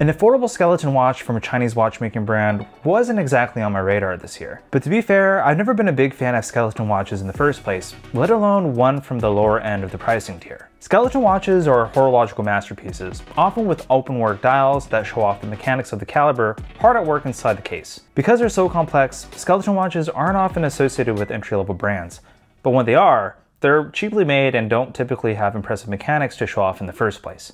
An affordable skeleton watch from a Chinese watchmaking brand wasn't exactly on my radar this year. But to be fair, I've never been a big fan of skeleton watches in the first place, let alone one from the lower end of the pricing tier. Skeleton watches are horological masterpieces, often with open-work dials that show off the mechanics of the caliber hard at work inside the case. Because they're so complex, skeleton watches aren't often associated with entry-level brands. But when they are, they're cheaply made and don't typically have impressive mechanics to show off in the first place.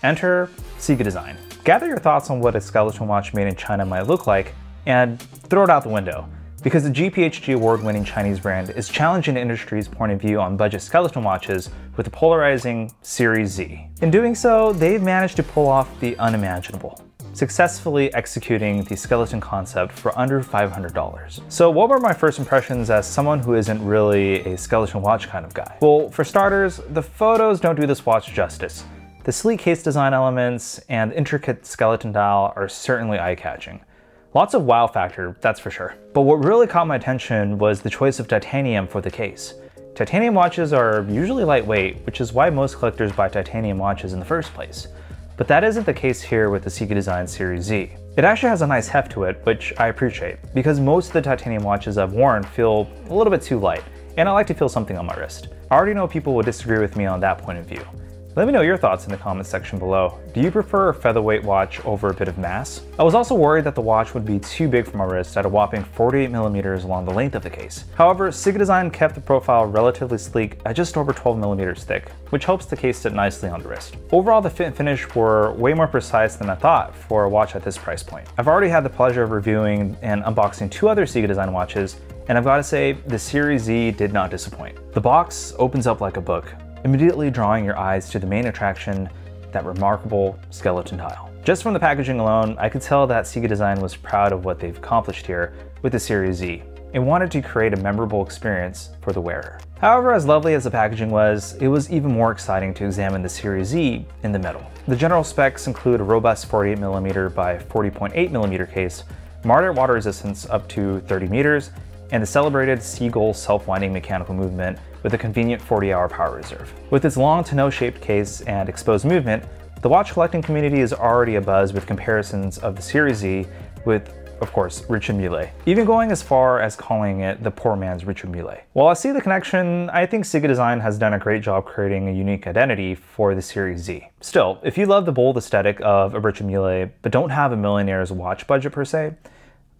Enter Sika Design. Gather your thoughts on what a skeleton watch made in China might look like, and throw it out the window, because the GPHG award-winning Chinese brand is challenging the industry's point of view on budget skeleton watches with the polarizing Series Z. In doing so, they've managed to pull off the unimaginable, successfully executing the skeleton concept for under $500. So what were my first impressions as someone who isn't really a skeleton watch kind of guy? Well, for starters, the photos don't do this watch justice. The sleek case design elements and intricate skeleton dial are certainly eye-catching. Lots of wow factor, that's for sure. But what really caught my attention was the choice of titanium for the case. Titanium watches are usually lightweight, which is why most collectors buy titanium watches in the first place. But that isn't the case here with the Sika Design Series Z. It actually has a nice heft to it, which I appreciate, because most of the titanium watches I've worn feel a little bit too light, and I like to feel something on my wrist. I already know people would disagree with me on that point of view. Let me know your thoughts in the comments section below. Do you prefer a featherweight watch over a bit of mass? I was also worried that the watch would be too big for my wrist at a whopping 48mm along the length of the case. However, Sika Design kept the profile relatively sleek at just over 12mm thick, which helps the case sit nicely on the wrist. Overall, the fit and finish were way more precise than I thought for a watch at this price point. I've already had the pleasure of reviewing and unboxing two other Sika Design watches, and I've got to say, the Series Z did not disappoint. The box opens up like a book, immediately drawing your eyes to the main attraction, that remarkable skeleton dial. Just from the packaging alone, I could tell that Sika Design was proud of what they've accomplished here with the Series Z and wanted to create a memorable experience for the wearer. However, as lovely as the packaging was, it was even more exciting to examine the Series Z in the metal. The general specs include a robust 48mm by 40.8mm case, moderate water resistance up to 30 meters, and the celebrated Seagull self-winding mechanical movement with a convenient 40-hour power reserve. With its long to no shaped case and exposed movement, the watch collecting community is already abuzz with comparisons of the Series Z with, of course, Richard Mille, even going as far as calling it the poor man's Richard Mille. While I see the connection, I think Sika Design has done a great job creating a unique identity for the Series Z. Still, if you love the bold aesthetic of a Richard Mille but don't have a millionaire's watch budget per se,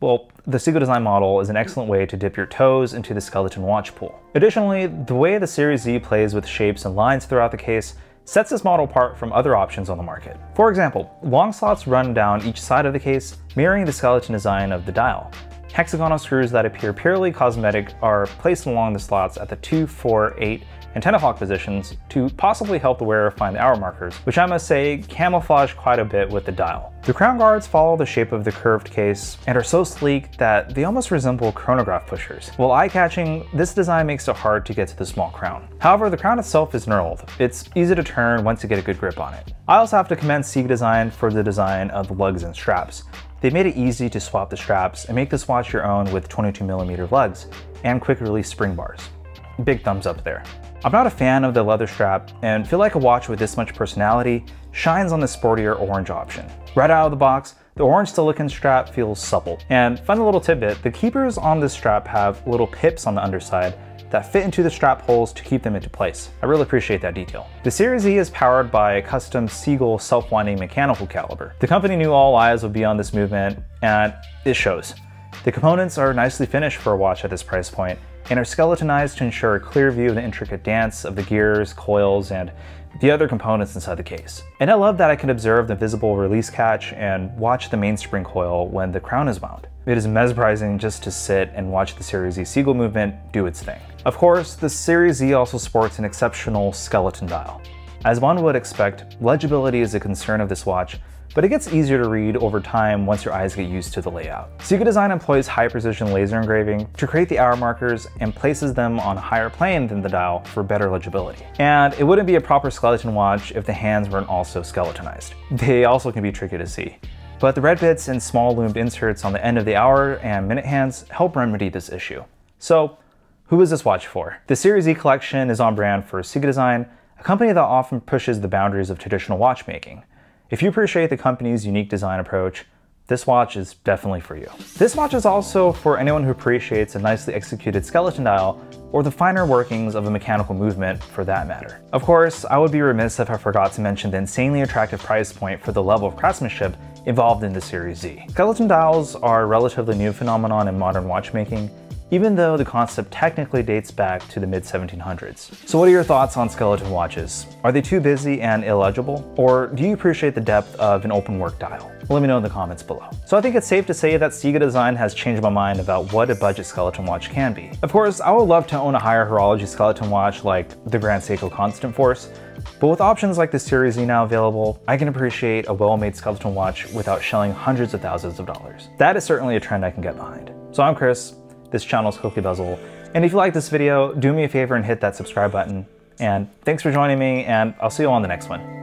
well, the Sika Design model is an excellent way to dip your toes into the skeleton watch pool. Additionally, the way the Series Z plays with shapes and lines throughout the case sets this model apart from other options on the market. For example, long slots run down each side of the case, mirroring the skeleton design of the dial. Hexagonal screws that appear purely cosmetic are placed along the slots at the 2, 4, 8, and 10 o'clock positions to possibly help the wearer find the hour markers, which I must say camouflage quite a bit with the dial. The crown guards follow the shape of the curved case and are so sleek that they almost resemble chronograph pushers. While eye-catching, this design makes it hard to get to the small crown. However, the crown itself is knurled. It's easy to turn once you get a good grip on it. I also have to commend Sika Design for the design of the lugs and straps. They made it easy to swap the straps and make this watch your own with 22mm lugs and quick release spring bars. Big thumbs up there. I'm not a fan of the leather strap and feel like a watch with this much personality shines on the sportier orange option. Right out of the box, the orange silicone strap feels supple. And fun little tidbit, the keepers on this strap have little pips on the underside that fit into the strap holes to keep them into place. I really appreciate that detail. The Series Z is powered by a custom Seagull self-winding mechanical caliber. The company knew all eyes would be on this movement, and it shows. The components are nicely finished for a watch at this price point, and are skeletonized to ensure a clear view of the intricate dance of the gears, coils, and the other components inside the case. And I love that I can observe the visible release catch and watch the mainspring coil when the crown is wound. It is mesmerizing just to sit and watch the Series Z Seagull movement do its thing. Of course, the Series Z also sports an exceptional skeleton dial. As one would expect, legibility is a concern of this watch, but it gets easier to read over time once your eyes get used to the layout. Sika Design employs high-precision laser engraving to create the hour markers and places them on a higher plane than the dial for better legibility. And it wouldn't be a proper skeleton watch if the hands weren't also skeletonized. They also can be tricky to see. But the red bits and small loomed inserts on the end of the hour and minute hands help remedy this issue. So, who is this watch for? The Series Z collection is on brand for Sika Design, a company that often pushes the boundaries of traditional watchmaking. If you appreciate the company's unique design approach, this watch is definitely for you. This watch is also for anyone who appreciates a nicely executed skeleton dial or the finer workings of a mechanical movement for that matter. Of course, I would be remiss if I forgot to mention the insanely attractive price point for the level of craftsmanship involved in the Series Z. Skeleton dials are a relatively new phenomenon in modern watchmaking, even though the concept technically dates back to the mid-1700s. So what are your thoughts on skeleton watches? Are they too busy and illegible? Or do you appreciate the depth of an open work dial? Let me know in the comments below. So I think it's safe to say that Sega Design has changed my mind about what a budget skeleton watch can be. Of course, I would love to own a higher horology skeleton watch like the Grand Seiko Constant Force, but with options like the Series Z now available, I can appreciate a well-made skeleton watch without shelling hundreds of thousands of dollars. That is certainly a trend I can get behind. So I'm Chris, this channel is Cookie Bezel, and if you like this video, do me a favor and hit that subscribe button. And thanks for joining me, and I'll see you on the next one.